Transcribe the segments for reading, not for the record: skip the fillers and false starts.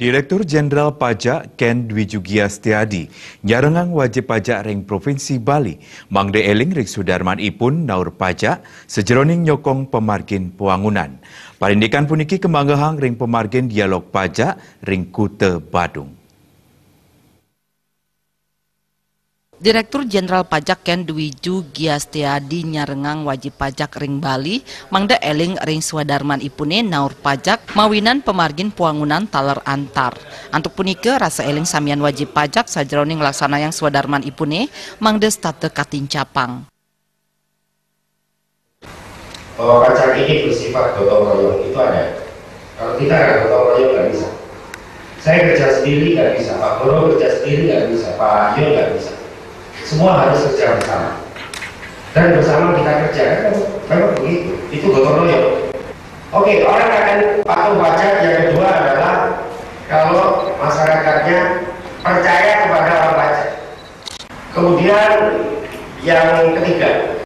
Direktur Jenderal Pajak Ken Dwi Jugiastiadi nyarengang wajib pajak ring Provinsi Bali mangde eling ring Sudarman ipun naur pajak sejeroning nyokong pemargin pewangunan. Parindikan puniki kemanggahang ring pemargin dialog pajak ring Kute Badung. Direktur Jenderal Pajak Ken Dwi Jugiastiadi nyarengang wajib pajak ring Bali mangda eling ring Swadarman ipune naur pajak mawinan pemargin puangunan taler antar. Antuk punike rasa eling samian wajib pajak sajroning laksana yang Swadarman ipune mangda state katincapang. Bahwa pajak ini bersifat gotong royong itu ada. Kalau kita nggak gotong royong nggak bisa. Saya kerja sendiri nggak bisa, Pak Goro kerja sendiri nggak bisa, Pak Yo nggak bisa. Semua harus kerja bersama. Dan bersama kita kerja, kan memang begitu. Itu gotong royong. Oke, orang akan patuh pajak. Yang kedua adalah kalau masyarakatnya percaya kepada orang pajak. Kemudian yang ketiga,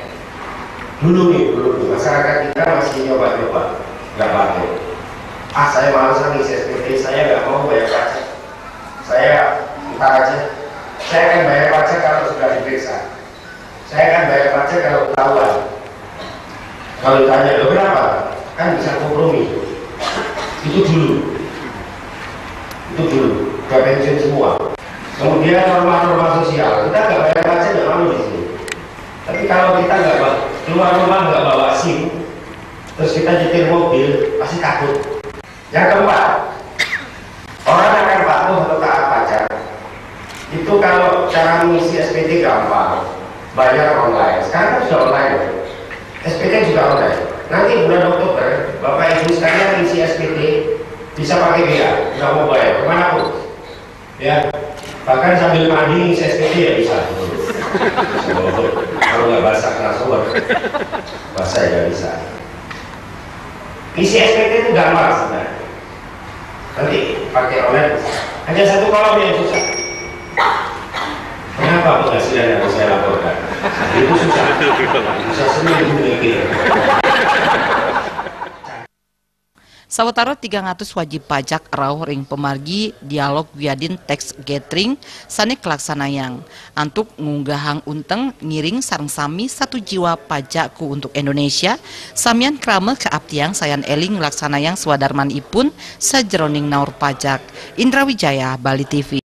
dulu masyarakat kita masih nyoba-nyoba, nggak patuh. Saya malas ngisi SPT, saya nggak mau bayar pajak. Saya entar aja. Saya akan bayar pajak kalau sudah diperiksa. Saya akan bayar pajak kalau ketahuan. Kalau ditanya lo berapa, kan bisa kompromi. Itu dulu. Udah pensiun semua. Kemudian norma-norma sosial, kita nggak bayar pajak nggak malu di sini. Tapi kalau kita nggak keluar rumah nggak bawa SIM, terus kita nyetir mobil, pasti takut. Yang keempat, orang akan patuh atau taat pajak. Itu kalau cara mengisi SPT gampang, bayar online. Sekarang kan sudah online, SPT juga online. Nanti bulan Oktober, Bapak Ibu sekalian mengisi SPT bisa pakai BA, nggak mau bayar kemana pun. Ya, bahkan sambil mandi ngisi SPT ya bisa. Kalau nggak basah kena sumber, basah ya bisa. Isi SPT itu gampang sebenarnya. Nanti pakai online, hanya satu kolom yang susah. Kenapa penghasilan yang saya laporkan? Itu susah. Susah seminggu mikir. Sawetara 300 wajib pajak rauh ring pemargi dialog wiadin teks gathering sane kelaksanayang. Antuk ngunggahang unteng ngiring sareng sami satu jiwa pajakku untuk Indonesia samian krame keaptiang sayan eling laksanayang Swadarman ipun sajeroning naur pajak. Indra Wijaya, Bali TV.